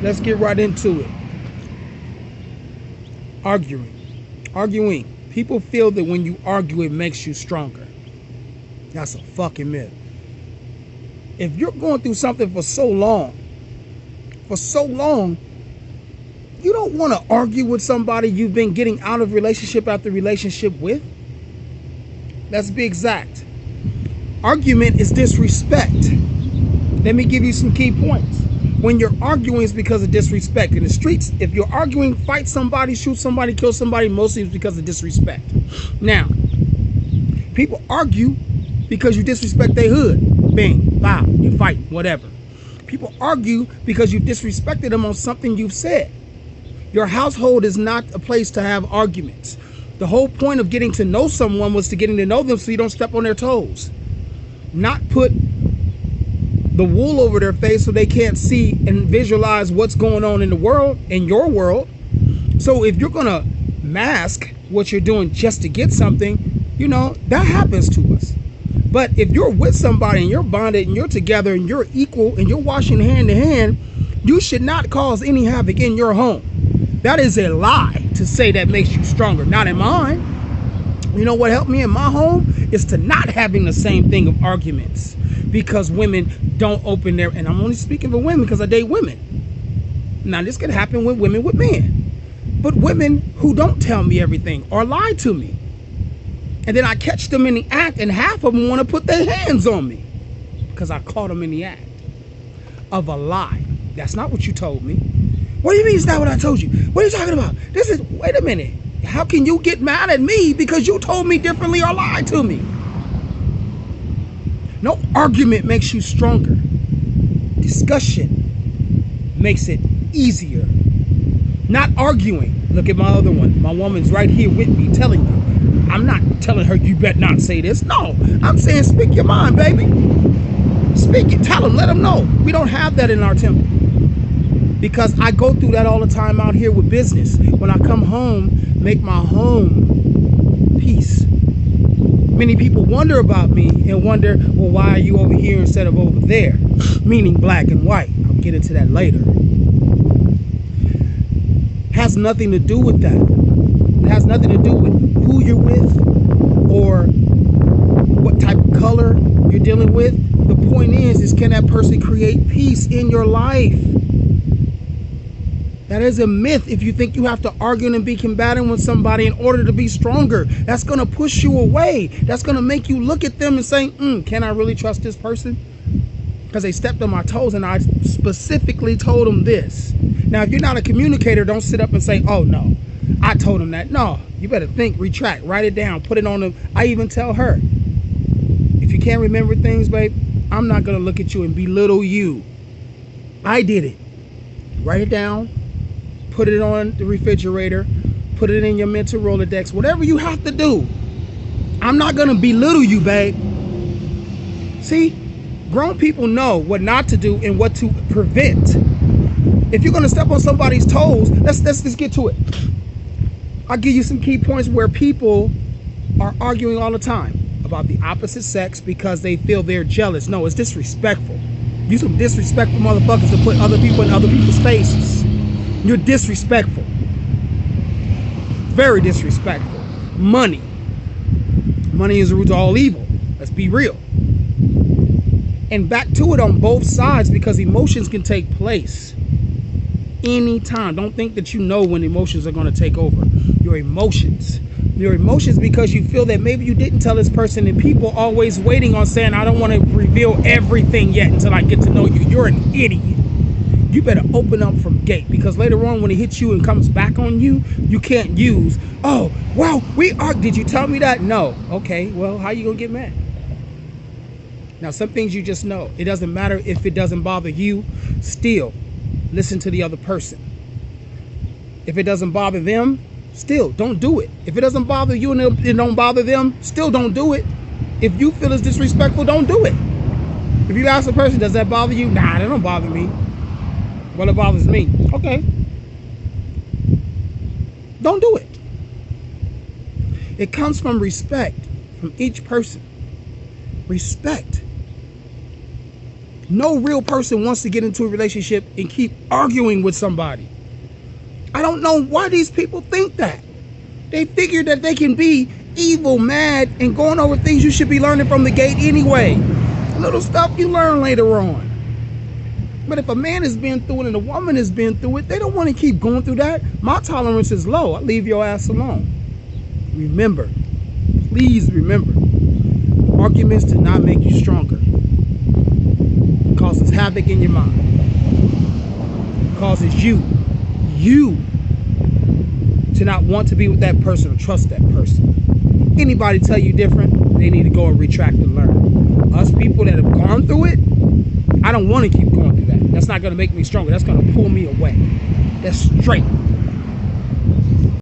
Let's get right into it. Arguing. Arguing. People feel that when you argue, it makes you stronger. That's a fucking myth. If you're going through something for so long, you don't want to argue with somebody you've been getting out of relationship after relationship with. Let's be exact. Argument is disrespect. Let me give you some key points. When you're arguing, it's because of disrespect. In the streets, if you're arguing, fight somebody, shoot somebody, kill somebody, mostly it's because of disrespect. Now, people argue because you disrespect their hood. Bang, bow, you fight, whatever. People argue because you disrespected them on something you've said. Your household is not a place to have arguments. The whole point of getting to know someone was to getting to know them so you don't step on their toes. Not put the wool over their face so they can't see and visualize what's going on in the world, in your world. So if you're gonna mask what you're doing just to get something, that happens to us. But if you're with somebody and you're bonded and you're together and you're equal and you're washing hand to hand, you should not cause any havoc in your home. That is a lie to say that makes you stronger. Not in mine. You know what helped me in my home is to not having the same thing of arguments, because women don't open their, and I'm only speaking for women because I date women. Now this could happen with women with men, but women who don't tell me everything or lie to me, and then I catch them in the act, and half of them want to put their hands on me because I caught them in the act of a lie. That's not what you told me. What do you mean it's not what I told you? What are you talking about? Wait a minute. How can you get mad at me because you told me differently or lied to me? No argument makes you stronger. Discussion makes it easier. Not arguing. Look at my other one. My woman's right here with me telling you. I'm not telling her you better not say this. No, I'm saying speak your mind, baby. Speak it. Tell them. Let them know. We don't have that in our temple. Because I go through that all the time out here with business. When I come home, make my home peace. Many people wonder about me and wonder, well, why are you over here instead of over there? Meaning black and white. I'll get into that later. Has nothing to do with that. It has nothing to do with who you're with or what type of color you're dealing with. The point is can that person create peace in your life? That is a myth if you think you have to argue and be combating with somebody in order to be stronger. That's going to push you away. That's going to make you look at them and say, can I really trust this person? Because they stepped on my toes and I specifically told them this. Now, if you're not a communicator, don't sit up and say, oh, no, I told them that. No, you better think, retract, write it down, put it on them. I even tell her, if you can't remember things, babe, I'm not going to look at you and belittle you. I did it. Write it down. Put it on the refrigerator, put it in your mental Rolodex, whatever you have to do. I'm not going to belittle you, babe. See, grown people know what not to do and what to prevent. If you're going to step on somebody's toes, let's get to it. I'll give you some key points where people are arguing all the time about the opposite sex because they feel they're jealous. No, it's disrespectful. You some disrespectful motherfuckers to put other people in other people's faces. You're disrespectful. Very disrespectful. Money. Money is the root of all evil. Let's be real. And back to it on both sides, because emotions can take place anytime. Don't think that you know when emotions are going to take over. Your emotions. Your emotions because you feel that maybe you didn't tell this person, and people always waiting on saying, I don't want to reveal everything yet until I get to know you. You're an idiot. You better open up from gate, because later on when it hits you and comes back on you, you can't use, oh, well, did you tell me that? No. Okay, well, how you gonna get mad? Now, some things you just know. It doesn't matter if it doesn't bother you. Still, listen to the other person. If it doesn't bother them, still, don't do it. If it doesn't bother you and it don't bother them, still don't do it. If you feel it's disrespectful, don't do it. If you ask a person, does that bother you? Nah, that don't bother me. Well, it bothers me. Okay. Don't do it. It comes from respect from each person. Respect. No real person wants to get into a relationship and keep arguing with somebody. I don't know why these people think that. They figure that they can be evil, mad, and going over things you should be learning from the gate anyway. Little stuff you learn later on. But if a man has been through it and a woman has been through it, they don't want to keep going through that. My tolerance is low. I leave your ass alone. Remember, please remember, arguments do not make you stronger. It causes havoc in your mind. It causes you to not want to be with that person or trust that person. Anybody tell you different, they need to go and retract and learn. Us people that have gone through it, I don't want to keep going through that. That's not going to make me stronger. That's going to pull me away. That's straight.